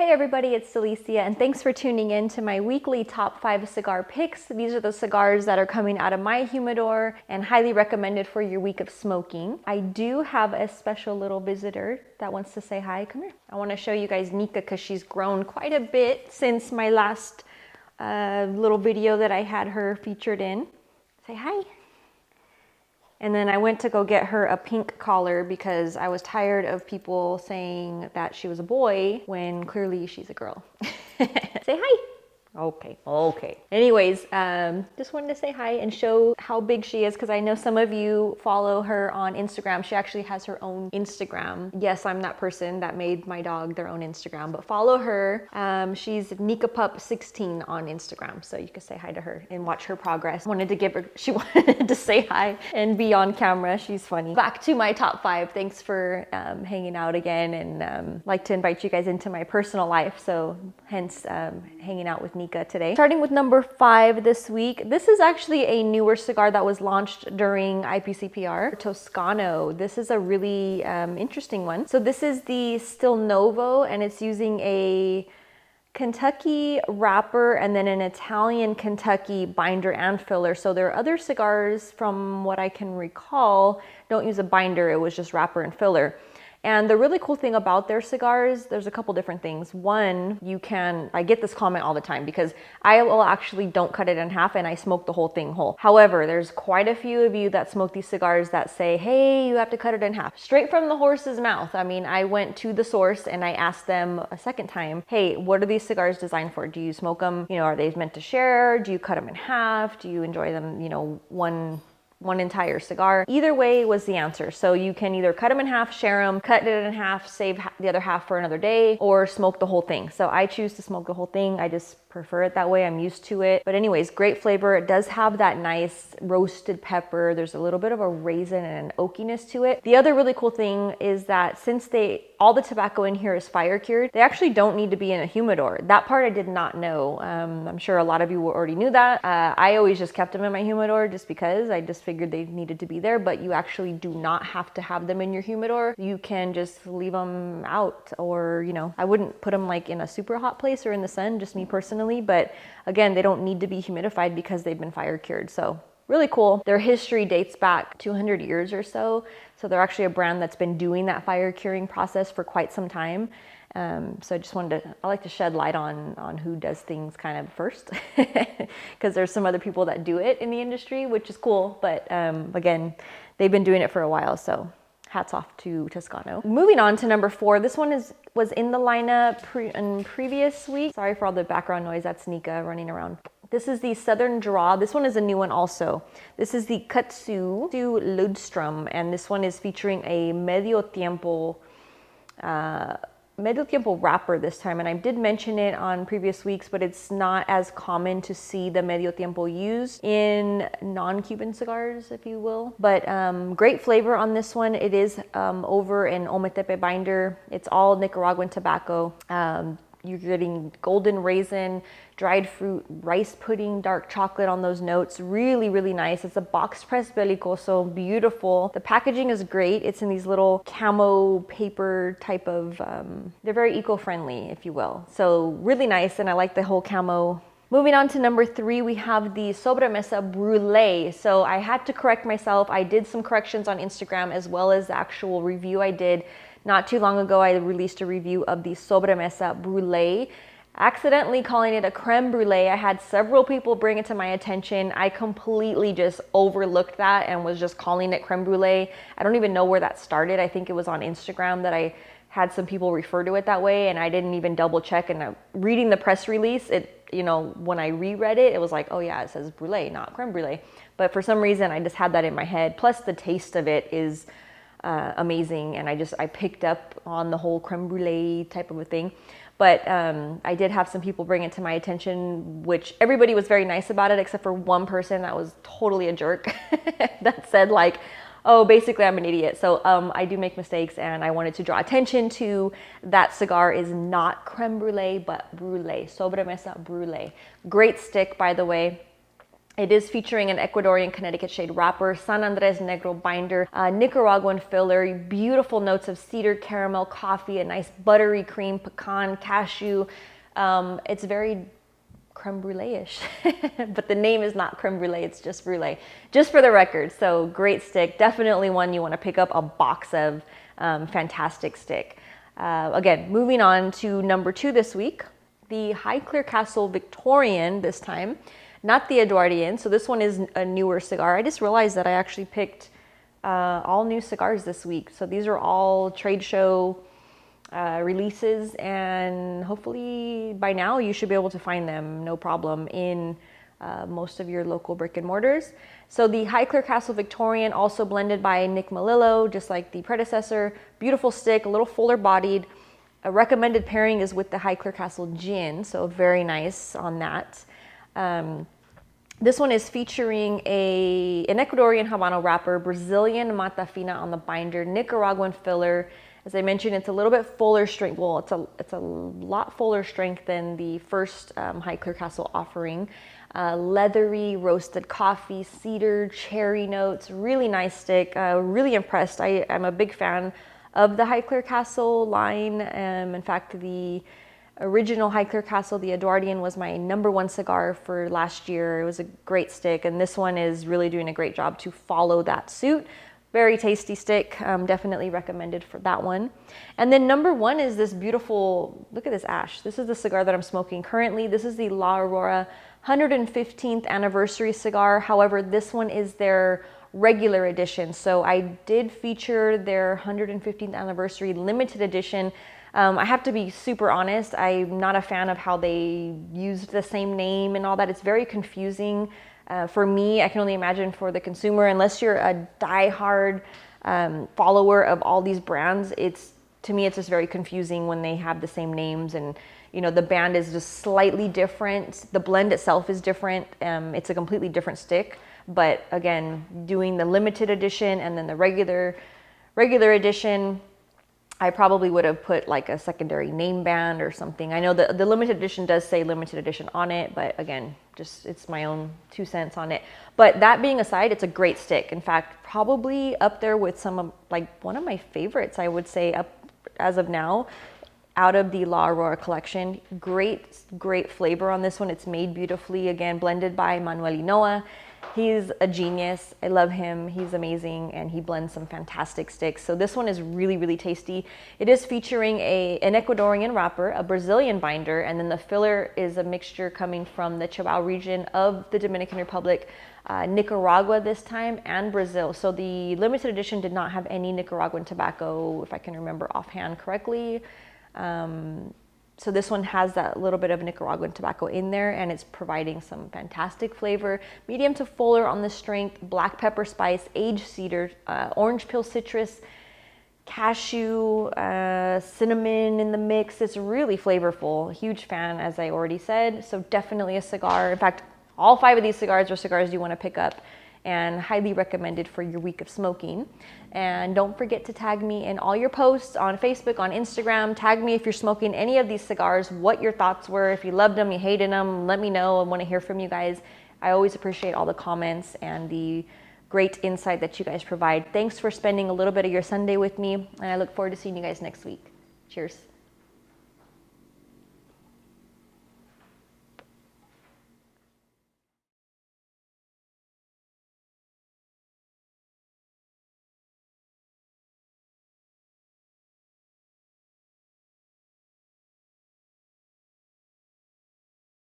Hey everybody, it's Delicia, and thanks for tuning in to my weekly top 5 cigar picks. These are the cigars that are coming out of my humidor and highly recommended for your week of smoking. I do have a special little visitor that wants to say hi. Come here. I want to show you guys Nika because she's grown quite a bit since my last little video that I had her featured in. Say hi. And then I went to go get her a pink collar because I was tired of people saying that she was a boy when clearly she's a girl. Say hi. Okay. Anyways, just wanted to say hi and show how big she is because I know some of you follow her on Instagram. She actually has her own Instagram. Yes, I'm that person that made my dog their own Instagram, but follow her. She's NikaPup16 on Instagram, so you can say hi to her and watch her progress. She wanted to say hi and be on camera. She's funny. Back to my top 5. Thanks for hanging out again, and like to invite you guys into my personal life, so hence hanging out with Nika today. Starting with number 5 this week. This is actually a newer cigar that was launched during IPCPR, Toscano. This is a really interesting one. So this is the Stil Novo, and it's using a Kentucky wrapper and then an Italian Kentucky binder and filler. So there are other cigars, from what I can recall, don't use a binder. It was just wrapper and filler. And the really cool thing about their cigars, there's a couple different things. One, I get this comment all the time because I will actually don't cut it in half and I smoke the whole thing whole. However, there's quite a few of you that smoke these cigars that say, hey, you have to cut it in half. Straight from the horse's mouth. I mean, I went to the source and I asked them a second time, hey, what are these cigars designed for? Do you smoke them? Are they meant to share? Do you cut them in half? Do you enjoy them, one entire cigar? Either way was the answer. So you can either cut them in half, share them, cut it in half, save the other half for another day, or smoke the whole thing. So I choose to smoke the whole thing. I just prefer it that way. I'm used to it. But anyways, great flavor. It does have that nice roasted pepper. There's a little bit of a raisin and an oakiness to it. The other really cool thing is that since all the tobacco in here is fire cured, they actually don't need to be in a humidor. That part I did not know. I'm sure a lot of you already knew that. I always just kept them in my humidor just because I just figured they needed to be there, but you actually do not have to have them in your humidor. You can just leave them out, or I wouldn't put them like in a super hot place or in the sun, just me personally. But again, they don't need to be humidified because they've been fire cured. So really cool. Their history dates back 200 years or so. So they're actually a brand that's been doing that fire curing process for quite some time. So I like to shed light on who does things kind of first because there's some other people that do it in the industry, which is cool. But again, they've been doing it for a while. So hats off to Toscano. Moving on to number 4. This one was in the lineup in previous week. Sorry for all the background noise. That's Nika running around. This is the Southern Draw. This one is a new one also. This is the Kudzu Lustrum, and this one is featuring a medio tiempo wrapper this time, and I did mention it on previous weeks, but it's not as common to see the medio tiempo used in non-Cuban cigars, if you will. But great flavor on this one. It is over an Ometepe binder. It's all Nicaraguan tobacco. You're getting golden raisin, dried fruit, rice pudding, dark chocolate on those notes. Really, really nice. It's a box press belicoso, beautiful. The packaging is great. It's in these little camo paper type of, they're very eco-friendly, if you will. So really nice, and I like the whole camo. Moving on to number 3, we have the Sobre Mesa Brulee. So I had to correct myself. I did some corrections on Instagram as well as the actual review I did. Not too long ago, I released a review of the Sobre Mesa Brulee, accidentally calling it a creme brulee. I had several people bring it to my attention. I completely just overlooked that and was just calling it creme brulee. I don't even know where that started. I think it was on Instagram that I had some people refer to it that way, and I didn't even double check. And reading the press release, when I reread it, it was like, oh yeah, it says brulee, not creme brulee. But for some reason, I just had that in my head. Plus the taste of it is amazing, and I picked up on the whole creme brulee type of a thing. But I did have some people bring it to my attention, which everybody was very nice about it except for one person that was totally a jerk that said like, oh, basically I'm an idiot. So I do make mistakes, and I wanted to draw attention to that cigar is not creme brulee but brulee, Sobre Mesa Brulee. Great stick, by the way. It is featuring an Ecuadorian Connecticut shade wrapper, San Andres Negro binder, Nicaraguan filler, beautiful notes of cedar, caramel, coffee, a nice buttery cream, pecan, cashew. It's very creme brulee-ish, but the name is not creme brulee, it's just brulee, just for the record. So great stick, definitely one you want to pick up a box of. Fantastic stick. Again, moving on to number 2 this week, the Highclere Castle Victorian this time, not the Edwardian. So this one is a newer cigar. I just realized that I actually picked all new cigars this week. So these are all trade show releases, and hopefully by now you should be able to find them no problem in most of your local brick and mortars. So the Highclere Castle Victorian, also blended by Nick Melillo, just like the predecessor. Beautiful stick, a little fuller bodied. A recommended pairing is with the Highclere Castle Gin, so very nice on that. This one is featuring an Ecuadorian Habano wrapper, Brazilian Mata Fina on the binder, Nicaraguan filler. As I mentioned, it's a little bit fuller strength. Well, it's a lot fuller strength than the first Highclere Castle offering. Leathery roasted coffee, cedar, cherry notes, really nice stick. Really impressed. I'm a big fan of the Highclere Castle line. In fact, the original Highclere Castle, the Edwardian, was my #1 cigar for last year. It was a great stick, and this one is really doing a great job to follow that suit. Very tasty stick, definitely recommended for that one. And then number 1 is this beautiful, look at this ash. This is the cigar that I'm smoking currently. This is the La Aurora 115th anniversary cigar. However, this one is their regular edition. So I did feature their 115th anniversary limited edition. I have to be super honest, I'm not a fan of how they used the same name and all that. It's very confusing. For me, I can only imagine for the consumer, unless you're a diehard follower of all these brands, to me, it's just very confusing when they have the same names, and the band is just slightly different. The blend itself is different. It's a completely different stick. But again, doing the limited edition and then the regular edition, I probably would have put like a secondary name band or something. I know the limited edition does say limited edition on it, but again, just it's my own 2 cents on it. But that being aside, it's a great stick. In fact, probably up there with some of, like, one of my favorites, I would say, up as of now, out of the La Aurora collection. Great flavor on this one. It's made beautifully, again, blended by Manuel Hinoa. He's a genius. I love him. He's amazing, and he blends some fantastic sticks. So this one is really tasty. It is featuring an Ecuadorian wrapper, a Brazilian binder, and then the filler is a mixture coming from the Chihuahua region of the Dominican Republic, Nicaragua this time, and Brazil. So the limited edition did not have any Nicaraguan tobacco, if I can remember offhand correctly. So this one has that little bit of Nicaraguan tobacco in there, and it's providing some fantastic flavor. Medium to fuller on the strength, black pepper spice, aged cedar, orange peel citrus, cashew, cinnamon in the mix. It's really flavorful. Huge fan, as I already said. So definitely a cigar. In fact, all 5 of these cigars are cigars you want to pick up, and highly recommended for your week of smoking. And don't forget to tag me in all your posts on Facebook, on Instagram. Tag me if you're smoking any of these cigars, what your thoughts were. If you loved them, you hated them, let me know. I want to hear from you guys. I always appreciate all the comments and the great insight that you guys provide. Thanks for spending a little bit of your Sunday with me, and I look forward to seeing you guys next week. Cheers.